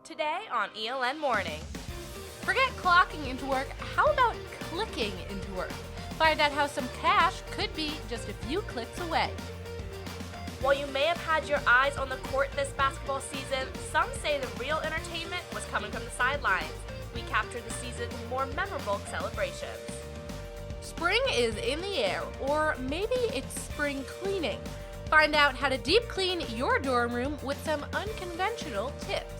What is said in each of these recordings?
Today on ELN Morning. Forget clocking into work, how about clicking into work? Find out how some cash could be just a few clicks away. While you may have had your eyes on the court this basketball season, some say the real entertainment was coming from the sidelines. We captured the season's more memorable celebrations. Spring is in the air, or maybe it's spring cleaning. Find out how to deep clean your dorm room with some unconventional tips.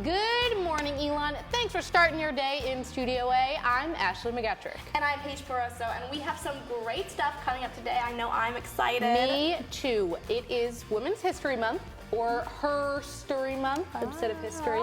Good morning, Elon. Thanks for starting your day in Studio A. I'm Ashley McGettrick. And I'm Paige Barroso, and we have some great stuff coming up today. I know I'm excited. Me too. It is Women's History Month, or Her Story Month instead of history.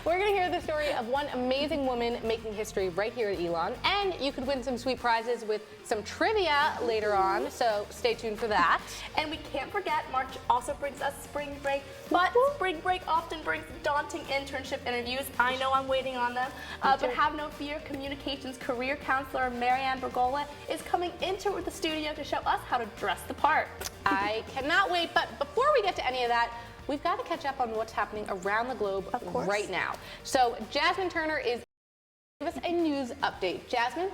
We're going to hear the story of one amazing woman making history right here at Elon, and you could win some sweet prizes with some trivia later on, so stay tuned for that. And we can't forget, March also brings us spring break, but spring break often brings daunting internship interviews. I know I'm waiting on them, but have no fear, communications career counselor Marianne Bergola is coming into the studio to show us how to dress the part. I cannot wait, but before we get to any of that, we've got to catch up on what's happening around the globe right now. So Jasmine Turner is give us a news update. Jasmine?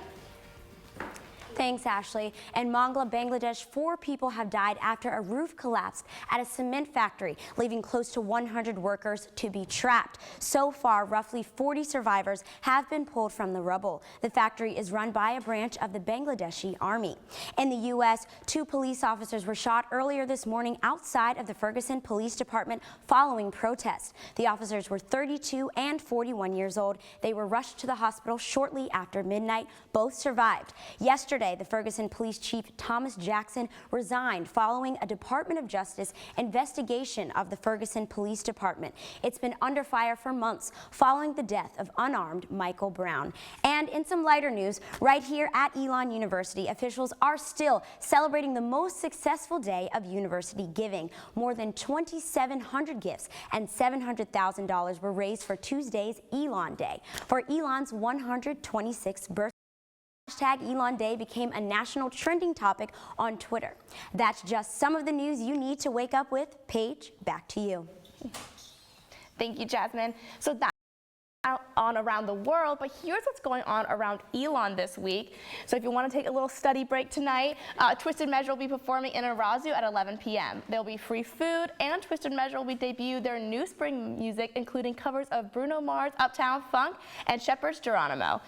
Thanks, Ashley. In Mongla, Bangladesh, 4 people have died after a roof collapsed at a cement factory, leaving close to 100 workers to be trapped. So far, roughly 40 survivors have been pulled from the rubble. The factory is run by a branch of the Bangladeshi Army. In the U.S., 2 police officers were shot earlier this morning outside of the Ferguson Police Department following protests. The officers were 32 and 41 years old. They were rushed to the hospital shortly after midnight. Both survived. Yesterday, the Ferguson Police Chief Thomas Jackson resigned following a Department of Justice investigation of the Ferguson Police Department. It's been under fire for months following the death of unarmed Michael Brown. And in some lighter news, right here at Elon University, officials are still celebrating the most successful day of university giving. More than 2,700 gifts and $700,000 were raised for Tuesday's Elon Day. For Elon's 126th birthday, Hashtag Elon Day became a national trending topic on Twitter. That's just some of the news you need to wake up with. Paige, back to you. Thank you, Jasmine. So that's on around the world, but here's what's going on around Elon this week. So if you want to take a little study break tonight, Twisted Measure will be performing in Arazu at 11 p.m. There'll be free food, and Twisted Measure will debut their new spring music, including covers of Bruno Mars' Uptown Funk and Shepherd's Geronimo.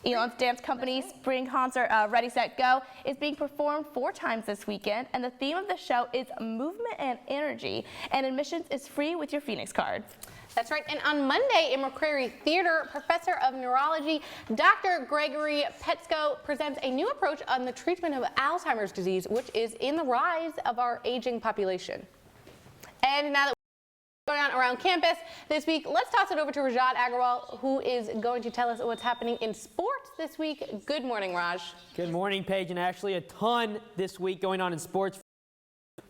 Elon's dance company spring concert Ready, Set, Go is being performed 4 times this weekend, and the theme of the show is movement and energy, and admissions is free with your Phoenix card. That's right. And on Monday in McCrary Theater, Professor of Neurology Dr. Gregory Petsko presents a new approach on the treatment of Alzheimer's disease, which is in the rise of our aging population. And now that going on around campus this week, let's toss it over to Rajat Agrawal, who is going to tell us what's happening in sports this week. Good morning, Raj. Good morning, Paige and Ashley. A ton this week going on in sports.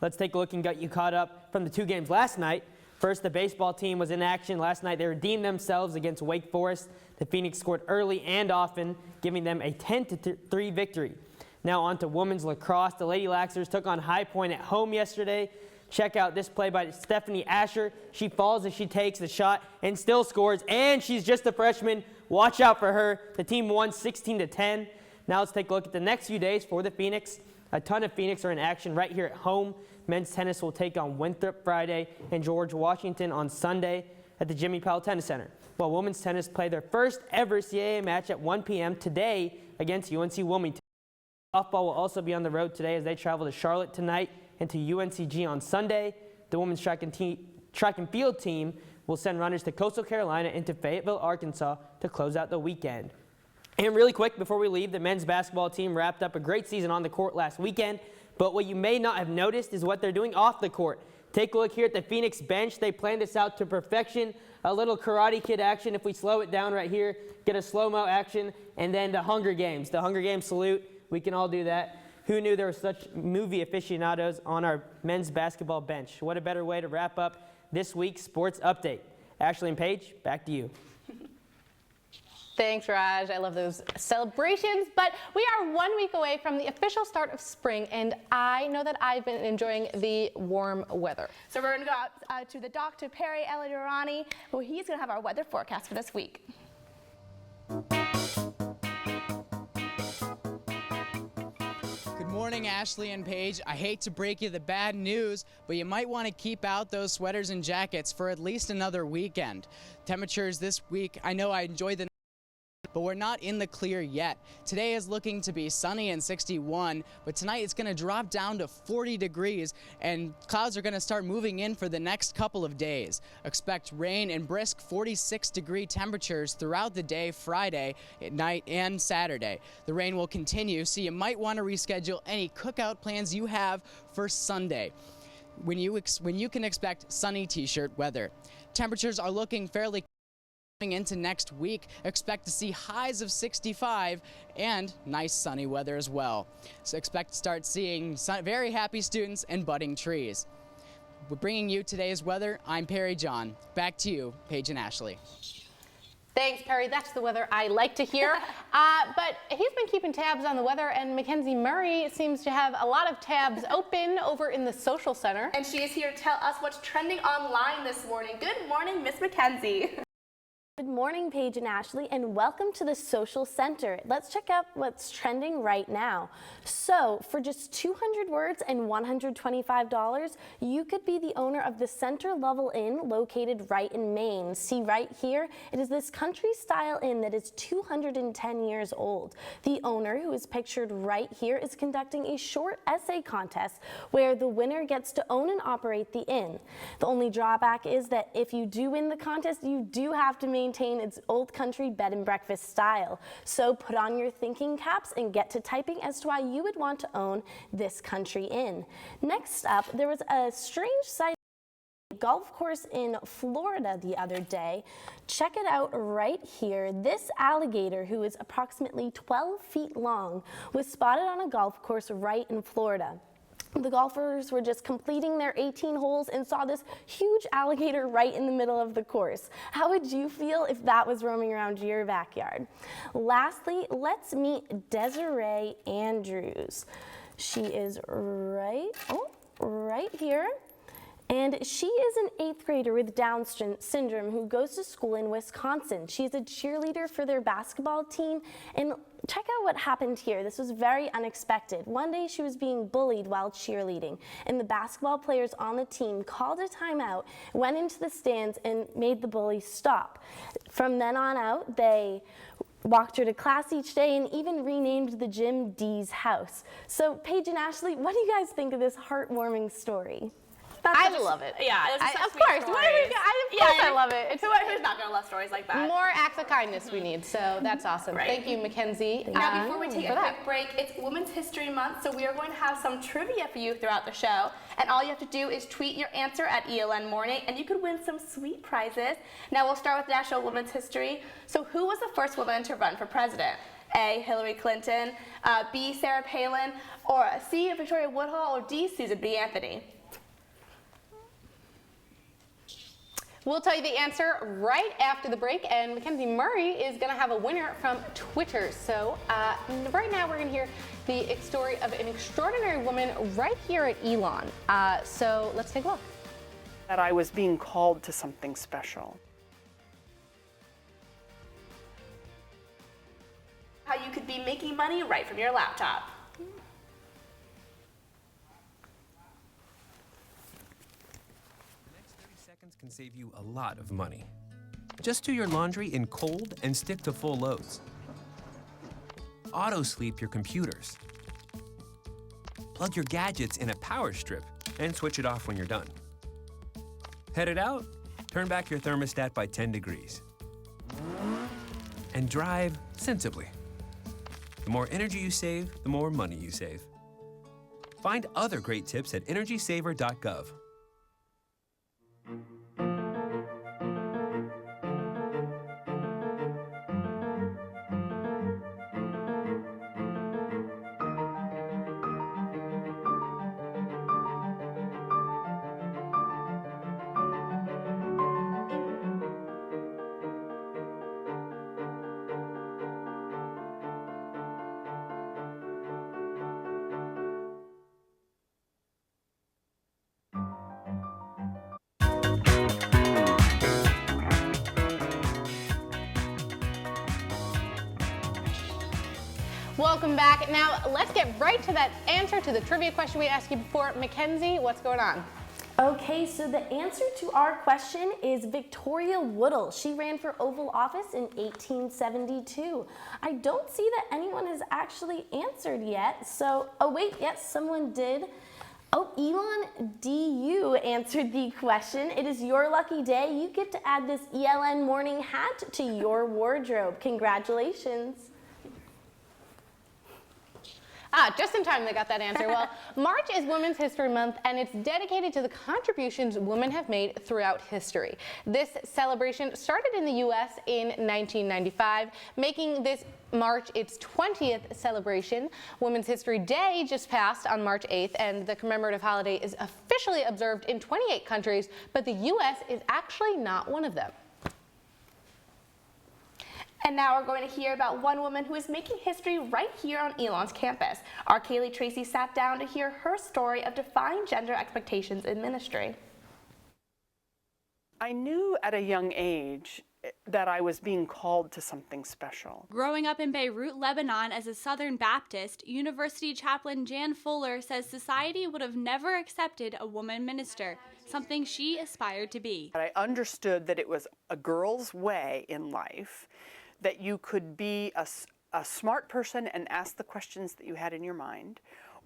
Let's take a look and get you caught up from the 2 games last night. First, the baseball team was in action last night. They redeemed themselves against Wake Forest. The Phoenix scored early and often, giving them a 10-3 victory. Now on to women's lacrosse. The Lady Laxers took on High Point at home yesterday. Check out this play by Stephanie Asher. She falls as she takes the shot and still scores, and she's just a freshman. Watch out for her. The team won 16-10. Now let's take a look at the next few days for the Phoenix. A ton of Phoenix are in action right here at home. Men's tennis will take on Winthrop Friday and George Washington on Sunday at the Jimmy Powell Tennis Center, while women's tennis play their first ever CAA match at 1 p.m. today against UNC Wilmington. Softball will also be on the road today as they travel to Charlotte tonight and to UNCG on Sunday. The women's track and field team will send runners to Coastal Carolina and to Fayetteville, Arkansas to close out the weekend. And really quick, before we leave, the men's basketball team wrapped up a great season on the court last weekend, but what you may not have noticed is what they're doing off the court. Take a look here at the Phoenix bench. They planned this out to perfection. A little Karate Kid action. If we slow it down right here, get a slow-mo action, and then the Hunger Games salute. We can all do that. Who knew there were such movie aficionados on our men's basketball bench? What a better way to wrap up this week's sports update. Ashley and Paige, back to you. Thanks, Raj. I love those celebrations, but we are 1 week away from the official start of spring, and I know that I've been enjoying the warm weather. So we're going to go out to the Dr. Perry Eladirani, who he's going to have our weather forecast for this week. Good morning, Ashley and Paige. I hate to break you the bad news, but you might want to keep out those sweaters and jackets for at least another weekend. Temperatures this week, I know I enjoy the but we're not in the clear yet. Today is looking to be sunny and 61, but tonight it's going to drop down to 40 degrees and clouds are going to start moving in for the next couple of days. Expect rain and brisk 46-degree temperatures throughout the day Friday, at night, and Saturday. The rain will continue, so you might want to reschedule any cookout plans you have for Sunday, when you can expect sunny t-shirt weather. Temperatures are looking fairly into next week. Expect to see highs of 65 and nice sunny weather as well. So expect to start seeing very happy students and budding trees. We're bringing you today's weather. I'm Perry John. Back to you, Paige and Ashley. Thanks, Perry. That's the weather I like to hear. But he's been keeping tabs on the weather, and Mackenzie Murray seems to have a lot of tabs open over in the social center. And she is here to tell us what's trending online this morning. Good morning, Miss Mackenzie. Good morning, Paige and Ashley, and welcome to the Social Center. Let's check out what's trending right now. So, for just 200 words and $125, you could be the owner of the Center Level Inn located right in Maine. See right here, it is this country-style inn that is 210 years old. The owner, who is pictured right here, is conducting a short essay contest where the winner gets to own and operate the inn. The only drawback is that if you do win the contest, you do have to maintain its old country bed and breakfast style. So put on your thinking caps and get to typing as to why you would want to own this country inn. Next up, there was a strange sight golf course in Florida the other day. Check it out right here. This alligator, who is approximately 12 feet long, was spotted on a golf course right in Florida. The golfers were just completing their 18 holes and saw this huge alligator right in the middle of the course. How would you feel if that was roaming around your backyard? Lastly, let's meet Desiree Andrews. She is right here. And she is an 8th grader with Down syndrome who goes to school in Wisconsin. She's a cheerleader for their basketball team. And check out what happened here. This was very unexpected. One day she was being bullied while cheerleading, and the basketball players on the team called a timeout, went into the stands, and made the bully stop. From then on out, they walked her to class each day and even renamed the gym Dee's House. So Paige and Ashley, what do you guys think of this heartwarming story? I love it. Yeah, Of course. I love it. Who's not going to love stories like that? More acts of kindness we need, so that's awesome. Right. Thank you, Mackenzie. Now, before we take a quick break, it's Women's History Month, so we are going to have some trivia for you throughout the show. And all you have to do is tweet your answer at ELN Morning, and you could win some sweet prizes. Now, we'll start with National Women's History. So who was the first woman to run for president? A, Hillary Clinton, B, Sarah Palin, or C, Victoria Woodhull, or D, Susan B. Anthony? We'll tell you the answer right after the break, and Mackenzie Murray is going to have a winner from Twitter. So right now we're going to hear the story of an extraordinary woman right here at Elon. So let's take a look. That I was being called to something special. How you could be making money right from your laptop. Can save you a lot of money. Just do your laundry in cold and stick to full loads. Auto sleep your computers. Plug your gadgets in a power strip and switch it off when you're done. Headed out? Turn back your thermostat by 10 degrees. And drive sensibly. The more energy you save, the more money you save. Find other great tips at energysaver.gov. Welcome back. Now, let's get right to that answer to the trivia question we asked you before. Mackenzie, what's going on? Okay, so the answer to our question is Victoria Woodhull. She ran for Oval Office in 1872. I don't see that anyone has actually answered yet. So, oh wait, yes, someone did. Oh, Elon DU answered the question. It is your lucky day. You get to add this ELN morning hat to your wardrobe. Congratulations. Just in time they got that answer. Well, March is Women's History Month, and it's dedicated to the contributions women have made throughout history. This celebration started in the U.S. in 1995, making this March its 20th celebration. Women's History Day just passed on March 8th, and the commemorative holiday is officially observed in 28 countries, but the U.S. is actually not one of them. And now we're going to hear about one woman who is making history right here on Elon's campus. Our Kaylee Tracy sat down to hear her story of defying gender expectations in ministry. I knew at a young age that I was being called to something special. Growing up in Beirut, Lebanon as a Southern Baptist, University chaplain Jan Fuller says society would have never accepted a woman minister, something she aspired to be. I understood that it was a girl's way in life, that you could be a smart person and ask the questions that you had in your mind,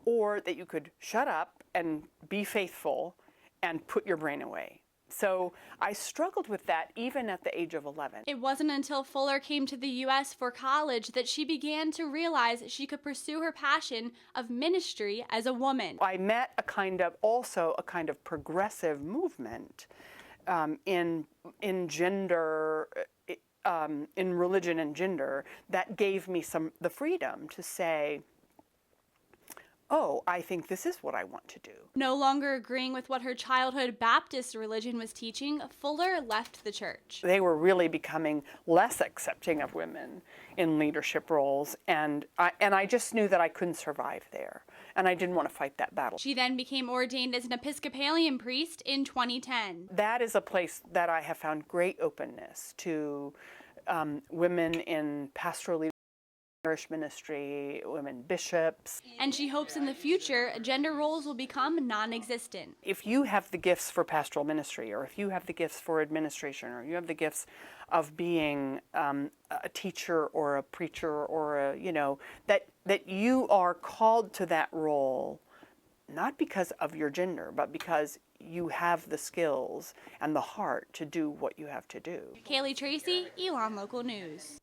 or that you could shut up and be faithful and put your brain away. So I struggled with that even at the age of 11. It wasn't until Fuller came to the U.S. for college that she began to realize she could pursue her passion of ministry as a woman. I met also a kind of progressive movement in gender, in religion and gender, that gave me the freedom to say, oh, I think this is what I want to do. No longer agreeing with what her childhood Baptist religion was teaching, Fuller left the church. They were really becoming less accepting of women in leadership roles, and I just knew that I couldn't survive there, and I didn't want to fight that battle. She then became ordained as an Episcopalian priest in 2010. That is a place that I have found great openness to women in pastoral leadership, parish ministry, women bishops. And she hopes in the future gender roles will become non-existent. If you have the gifts for pastoral ministry, or if you have the gifts for administration, or you have the gifts of being a teacher or a preacher, or that you are called to that role, not because of your gender, but because you have the skills and the heart to do what you have to do. Kaylee Tracy, Elon Local News.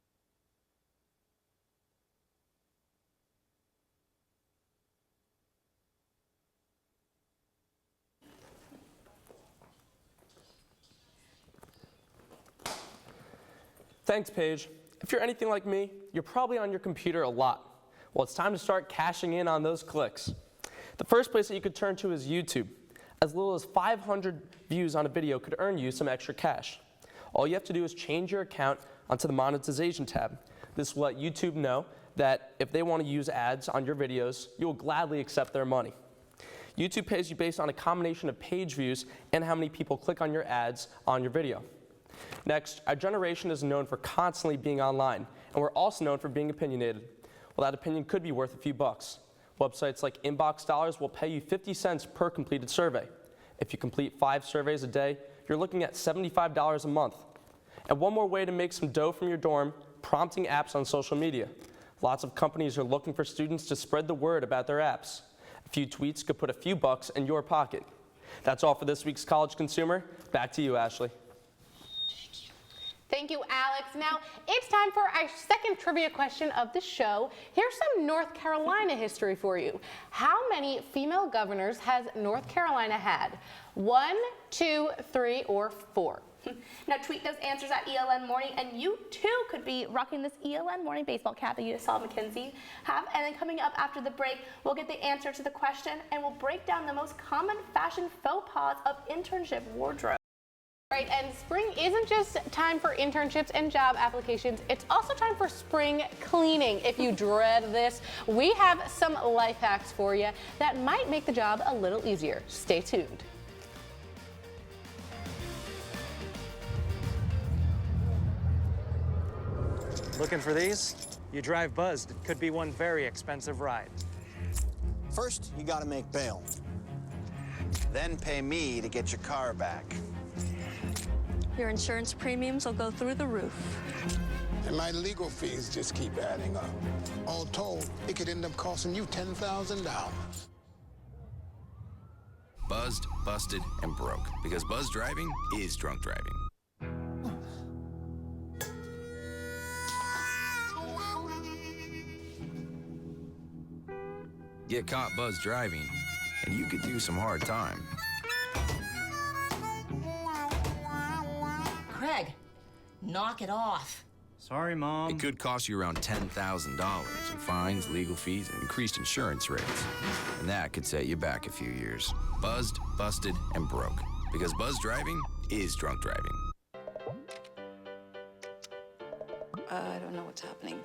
Thanks, Paige. If you're anything like me, you're probably on your computer a lot. Well, it's time to start cashing in on those clicks. The first place that you could turn to is YouTube. As little as 500 views on a video could earn you some extra cash. All you have to do is change your account onto the monetization tab. This will let YouTube know that if they want to use ads on your videos, you will gladly accept their money. YouTube pays you based on a combination of page views and how many people click on your ads on your video. Next, our generation is known for constantly being online, and we're also known for being opinionated. Well, that opinion could be worth a few bucks. Websites like Inbox Dollars will pay you 50 cents per completed survey. If you complete 5 surveys a day, you're looking at $75 a month. And one more way to make some dough from your dorm, prompting apps on social media. Lots of companies are looking for students to spread the word about their apps. A few tweets could put a few bucks in your pocket. That's all for this week's College Consumer. Back to you, Ashley. Thank you, Alex. Now, it's time for our second trivia question of the show. Here's some North Carolina history for you. How many female governors has North Carolina had? 1, 2, 3, or 4? Now tweet those answers at ELN Morning, and you too could be rocking this ELN Morning baseball cap that you just saw Mackenzie have. And then coming up after the break, we'll get the answer to the question, and we'll break down the most common fashion faux pas of internship wardrobe. Right, and spring isn't just time for internships and job applications, it's also time for spring cleaning. If you dread this, we have some life hacks for you that might make the job a little easier. Stay tuned. Looking for these? You drive buzzed, it could be one very expensive ride. First, you gotta make bail. Then pay me to get your car back. Your insurance premiums will go through the roof. And my legal fees just keep adding up. All told, it could end up costing you $10,000. Buzzed, busted, and broke. Because buzz driving is drunk driving. Get caught buzz driving, and you could do some hard time. Craig, knock it off. Sorry, Mom. It could cost you around $10,000 in fines, legal fees, and increased insurance rates. And that could set you back a few years. Buzzed, busted, and broke. Because buzz driving is drunk driving. I don't know what's happening.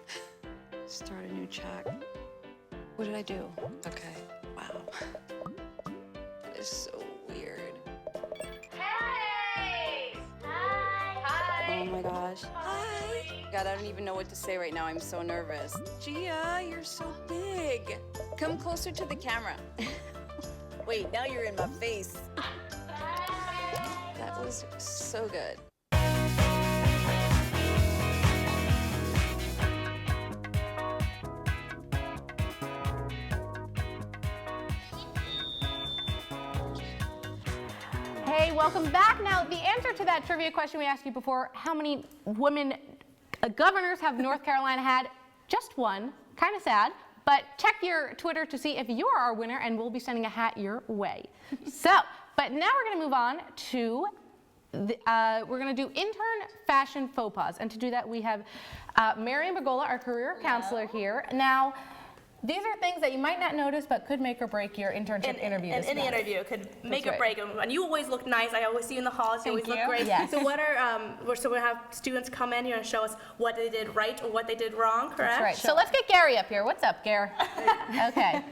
Start a new chat. What did I do? Okay. Wow. That is so weird. Hey! Hi! Oh my gosh. Hi! God, I don't even know what to say right now. I'm so nervous. Gia, you're so big. Come closer to the camera. Wait, now you're in my face. That was so good. Hey, welcome back. Now, the answer to that trivia question we asked you before, how many women governors have North Carolina had? Just one. Kind of sad. But check your Twitter to see if you're our winner, and we'll be sending a hat your way. But now we're going to move on to, we're going to do intern fashion faux pas. And to do that, we have Marian Bergola, our career counselor here. Now, these are things that you might not notice, but could make or break your internship interview. In any interview, could make or break. And you always look nice. I always see you in the halls. You always look great. Yes. So what are so we have students come in here and show us what they did right or what they did wrong. Correct. That's right. So let's get Gary up here. What's up, Gary? Okay.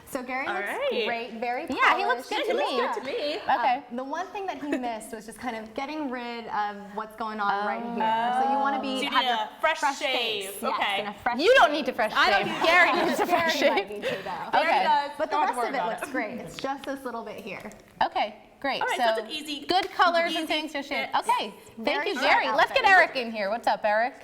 So Gary All looks right. great, very polished. Yeah, he looks good to me. Okay. The one thing that he missed was just kind of getting rid of what's going on right here. So you want to be So you have need a fresh face. shave. Yes, Okay. and a fresh You don't shave. need to fresh I don't shave. need Gary needs a fresh Gary shave. might need to, though. Okay. does. But the Don't rest worry of it about looks great. It's just this little bit here. Okay, great. All right, so it's an easy, good colors and easy things to shave. fix. Okay, thank Very you, short Gary. Let's get outfit. Eric in here. What's up, Eric?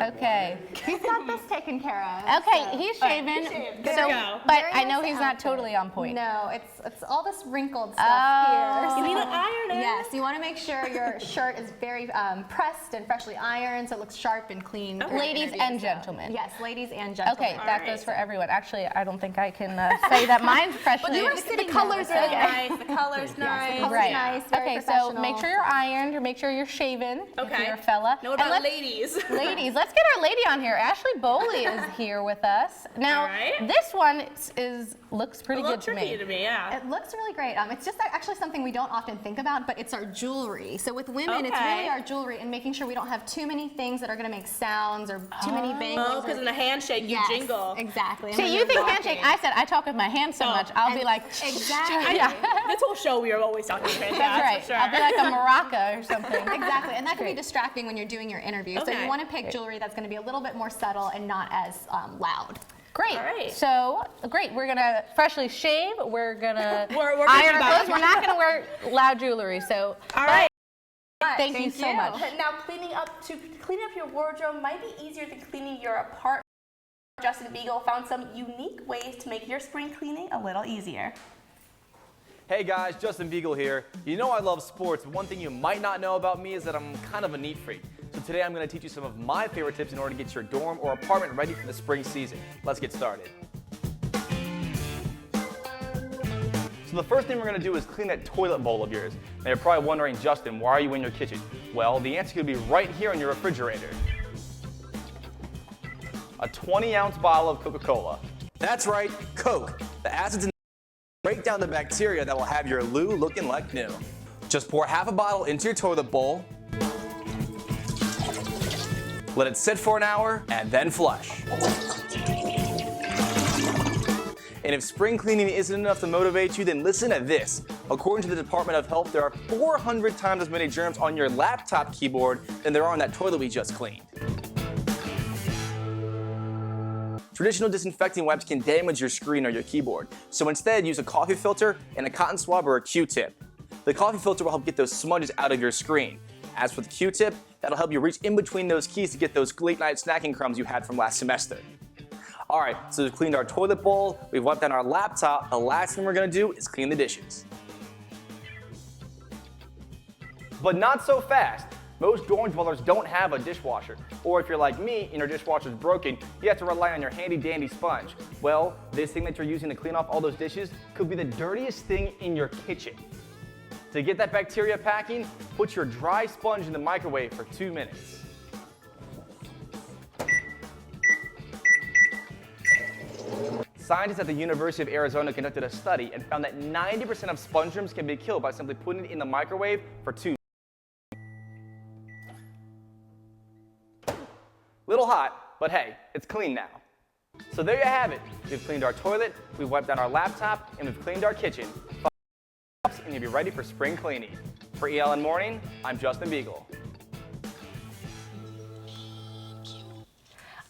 Okay. He's got this taken care of. Okay, so. he's shaven. He's shaved. So, There we go. but Very I know nice he's not outfit. totally on point. No, it's all this wrinkled stuff Oh. here. You need to iron it. Yes, you want to make sure your shirt is very pressed and freshly ironed so it looks sharp and clean. for Ladies interviews and so. gentlemen. Yes, ladies and gentlemen. Okay, that goes for everyone. Actually, I don't think I can say that mine's freshly. you were The sitting colors there, are so- nice. The color's nice. color's Right. nice, very Okay, so professional. make sure you're ironed or make sure you're shaven if Okay. you're a fella. Now what And about let's- ladies? Ladies, let's get our lady on here. Ashley Bowley is here with us. Now, All right. this one looks pretty A good little tricky to me, yeah. It looks really great. It's just actually something we don't often think about, but it's our jewelry. So with women, it's Okay. really our jewelry and making sure we don't have too many things that are going to make sounds or too many bangles. Oh, because in a handshake you Yes, jingle. Exactly. And See, when you you're think walking- handshake. I said I talk with my hands so much. I'll be and- like, exactly. yeah. This whole show we are always talking about. That's right. For sure. I'll be like a maraca or something. Exactly, and that can be Great. distracting when you're doing your interview. So Okay. you want to pick jewelry that's going to be a little bit more subtle and not as loud. Great. All right. So, great. We're going to freshly shave. We're going to We're iron thinking our about clothes. it. We're not going to wear loud jewelry. So, All right. thank you so much. Now cleaning up your wardrobe might be easier than cleaning your apartment. Justin Beagle found some unique ways to make your spring cleaning a little easier. Hey guys, Justin Beagle here. You know I love sports, but one thing you might not know about me is that I'm kind of a neat freak. So today I'm going to teach you some of my favorite tips in order to get your dorm or apartment ready for the spring season. Let's get started. So the first thing we're going to do is clean that toilet bowl of yours. Now you're probably wondering, Justin, why are you in your kitchen? Well, the answer could be right here in your refrigerator. A 20-ounce bottle of Coca-Cola. That's right, Coke. The acids in break down the bacteria that will have your loo looking like new. Just pour half a bottle into your toilet bowl. Let it sit for an hour and then flush. And if spring cleaning isn't enough to motivate you, then listen to this. According to the Department of Health, there are 400 times as many germs on your laptop keyboard than there are on that toilet we just cleaned. Traditional disinfecting wipes can damage your screen or your keyboard, so instead use a coffee filter and a cotton swab or a Q-tip. The coffee filter will help get those smudges out of your screen. As for the Q-tip, that'll help you reach in between those keys to get those late night snacking crumbs you had from last semester. All right, so we've cleaned our toilet bowl, we've wiped down our laptop. The last thing we're gonna do is clean the dishes. But not so fast. Most dorm dwellers don't have a dishwasher. Or if you're like me and your dishwasher's broken, you have to rely on your handy dandy sponge. Well, this thing that you're using to clean off all those dishes could be the dirtiest thing in your kitchen. To get that bacteria packing, put your dry sponge in the microwave for 2 minutes. Scientists at the University of Arizona conducted a study and found that 90% of sponge germs can be killed by simply putting it in the microwave for 2 minutes. Little hot, but hey, it's clean now. So there you have it. We've cleaned our toilet, we've wiped down our laptop, and we've cleaned our kitchen. And you'll be ready for spring cleaning. For ELN Morning, I'm Justin Beagle.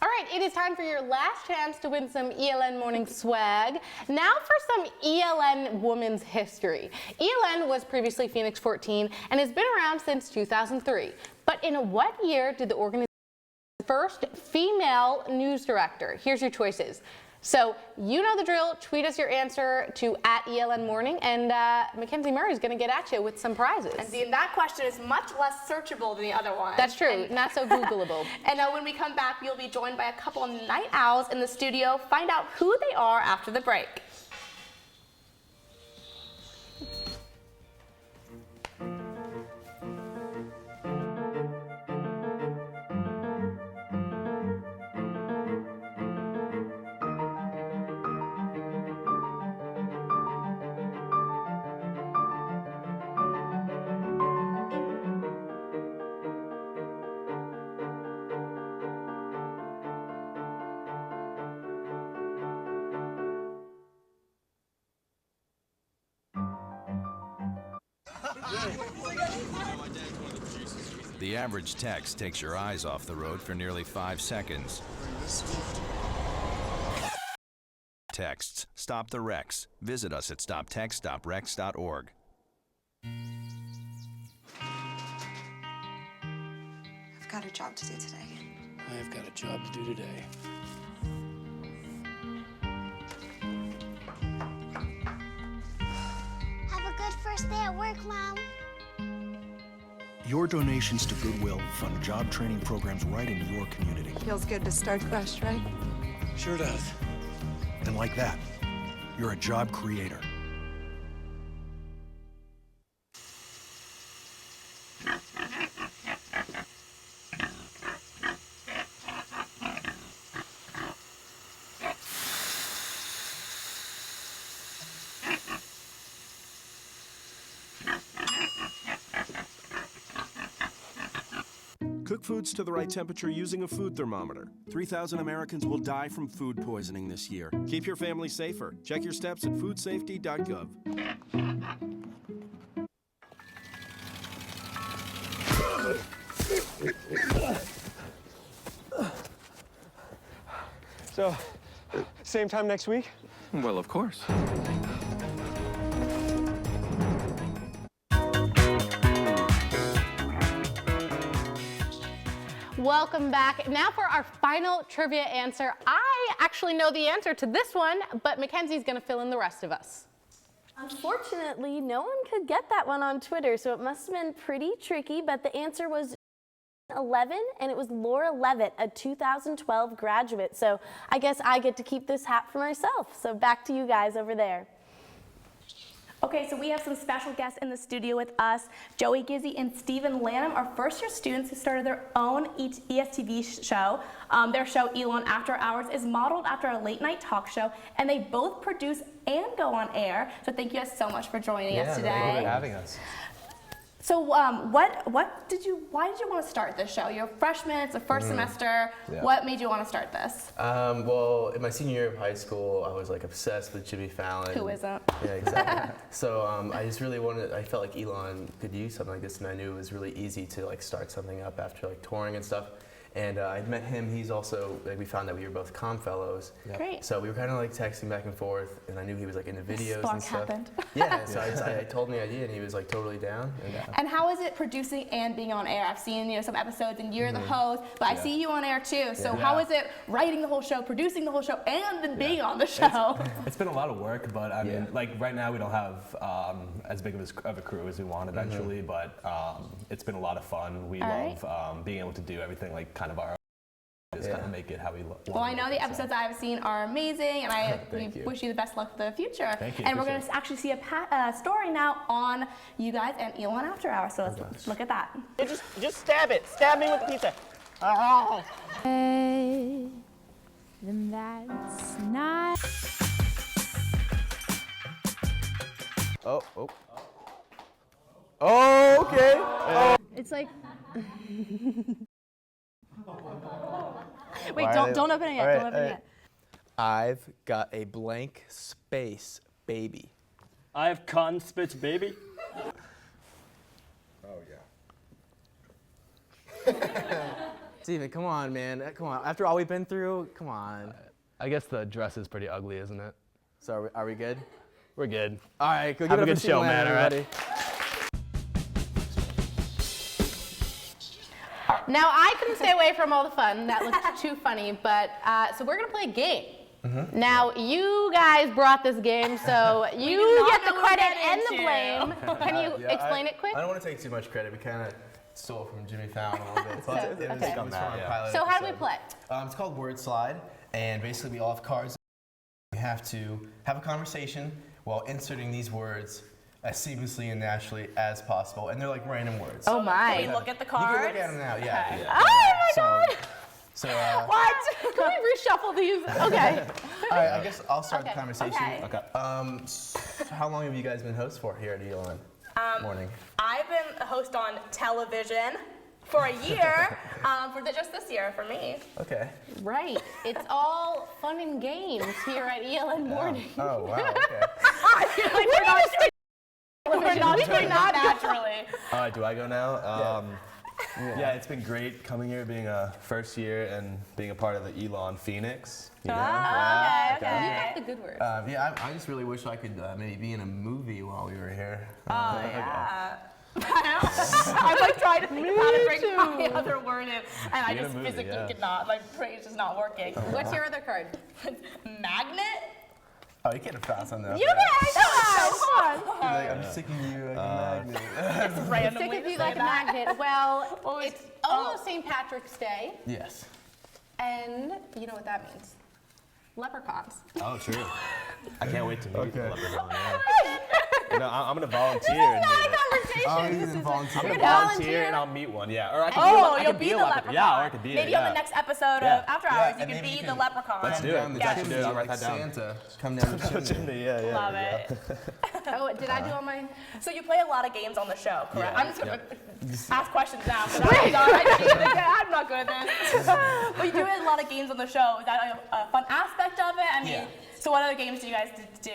All right, it is time for your last chance to win some ELN Morning swag. Now for some ELN women's history. ELN was previously Phoenix 14 and has been around since 2003. But in what year did the organization first female news director? Here's your choices. So you know the drill. Tweet us your answer to @ELNMorning, and Mackenzie Murray is going to get at you with some prizes. And that question is much less searchable than the other one. That's true. Not so Googleable. And when we come back, you'll be joined by a couple of night owls in the studio. Find out who they are after the break. The average text takes your eyes off the road for nearly 5 seconds. Texts. Stop the wrecks. Visit us at stoptextstoprex.org. I've got a job to do today. I've got a job to do today. Have a good first day at work, Mom. Your donations to Goodwill fund job training programs right into your community. Feels good to start fresh, right? Sure does. And like that, you're a job creator. Cook foods to the right temperature using a food thermometer. 3,000 Americans will die from food poisoning this year. Keep your family safer. Check your steps at foodsafety.gov. So, same time next week? Well, of course. Welcome back. Now for our final trivia answer. I actually know the answer to this one, but Mackenzie's going to fill in the rest of us. Unfortunately, no one could get that one on Twitter, so it must have been pretty tricky, but the answer was 11, and it was Laura Levitt, a 2012 graduate. So I guess I get to keep this hat for myself. So back to you guys over there. Okay, so we have some special guests in the studio with us. Joey Gizzy and Stephen Lanham are first-year students who started their own ESTV show. Their show, Elon After Hours, is modeled after a late-night talk show, and they both produce and go on air. So thank you guys so much for joining us today. Thank you for having us. So why did you want to start this show? You're a freshman, it's the first semester. Yeah. What made you want to start this? Well, in my senior year of high school, I was like obsessed with Jimmy Fallon. Who isn't? Yeah, exactly. So I just really I felt like Elon could use something like this, and I knew it was really easy to like start something up after like touring and stuff. And I met him. He's also, like, we found that we were both comm fellows. Great. So we were kind of like texting back and forth, and I knew he was like into videos Spark and stuff. happened. Yeah, so I told him the idea, and he was like totally down. And how is it producing and being on air? I've seen some episodes, and you're the host, but I see you on air too. So how is it writing the whole show, producing the whole show, and then being on the show? It's been a lot of work, but I mean, like right now we don't have as big of a crew as we want eventually, but it's been a lot of fun. We love being able to do everything like kind of our own. Just kind of make it how we want. Well, I know the episodes I've seen are amazing, and we wish you the best luck for the future. Thank you. And we're going to actually see a story now on you guys and ELN After Hours, so let's look at that. Just stab it. Stab me with the pizza. Oh. Then that's not. Oh, oh. Oh, okay. Oh. It's like. Wait, don't open it yet. Don't open it yet. I've got a blank space, baby. I have cotton spits, baby. Oh, yeah. Steven, come on, man. Come on. After all we've been through, come on. I guess the dress is pretty ugly, isn't it? So are we good? We're good. All right, go give Have it a up good for show, Steven, man. All everybody. right. Now, I couldn't stay away from all the fun. That looked too funny, but so we're going to play a game. Now, you guys brought this game, so you get the credit and the blame. Can you explain it quick? I don't want to take too much credit. We kind of stole from Jimmy Fallon a little bit. So, It was okay. from our pilot So how do we episode. play? It's called Word Slide, and basically we all have cards. We have to have a conversation while inserting these words as seamlessly and naturally as possible, and they're like random words. Oh my. Can we look at the You cards? can look at them now, yeah. Okay. yeah. Oh my God! So, What? Can we reshuffle these? Okay. all right, I guess I'll start the Okay. conversation. Okay. How long have you guys been hosts for here at ELN? Morning. I've been a host on television for a year, just this year for me. Okay. Right. It's all fun and games here at ELN Morning. Oh, wow, okay. I feel like we're not doing that naturally. All right, do I go now? Yeah, it's been great coming here, being a first year and being a part of the Elon Phoenix. Okay. Okay. You got the good words. Yeah, I just really wish I could maybe be in a movie while we were here. Yeah. I'm like trying to think of how to bring my other word in, and I Be in a just movie, physically yeah. could not. My brain's just not working. What's your other card? Magnet? Oh, you can't have fast on that. You guys! Like, I'm sticking you like a magnet. Randomly Stick with you say like a that. magnet. Well, it's almost St. Patrick's Day, Yes. and you know what that means. Leprechauns. Oh, true. I can't wait to meet the leprechaun. Yeah. You know, I'm gonna volunteer. This is not a and conversation. Oh, you didn't volunteer. I'm gonna You're volunteer and I'll meet one. Yeah, or I can You'll be be a the leprechaun. leprechaun. Yeah, or I could be it. Maybe on the next episode Yeah. of After Hours, you and could maybe be you the can leprechaun. Let's do it. Down the Let's actually do it. I'll chimney write like that down. Santa. Come down the chimney. Yeah. Love it. Oh, did I do all my? So you play a lot of games on the show, correct? Yeah. I'm just gonna ask questions now. So I'm not good at this. But you do a lot of games on the show. Is that a fun aspect of it? I mean, Yeah. so what other games do you guys do?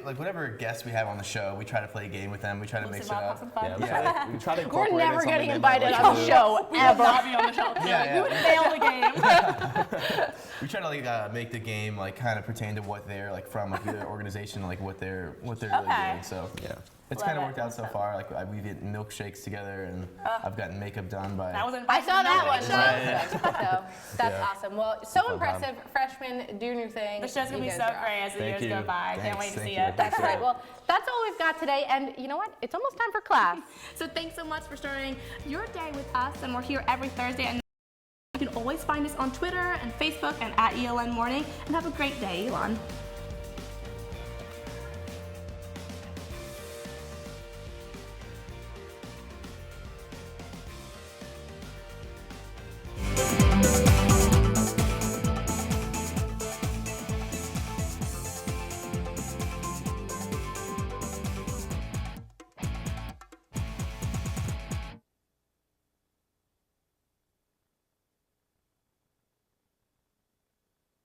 Like whatever guests we have on the show, we try to play a game with them. We try to mix it up. Some fun. Yeah, we try to incorporate We're never something getting they might invited like on to the do. show We will ever. not be on the show. Yeah. We would fail the game. We try to like make the game like kind of pertain to what they're like from like the organization, like what they're really doing. So yeah, it's Love kind of it. worked out so far. Like we've eaten milkshakes together, and I've gotten makeup done by. I saw that one. So that's Yeah. awesome. Well, so impressive. Freshmen doing your thing. The show's gonna be You so guys are great as the Thank years you. go by. Can't Thanks. wait to Thank see you. it. That's right. Well, that's all we've got today. And you know what? It's almost time for class. So thanks so much for starting your day with us, and we're here every Thursday. And you can always find us on Twitter and Facebook and at ELN Morning. And have a great day, Elon.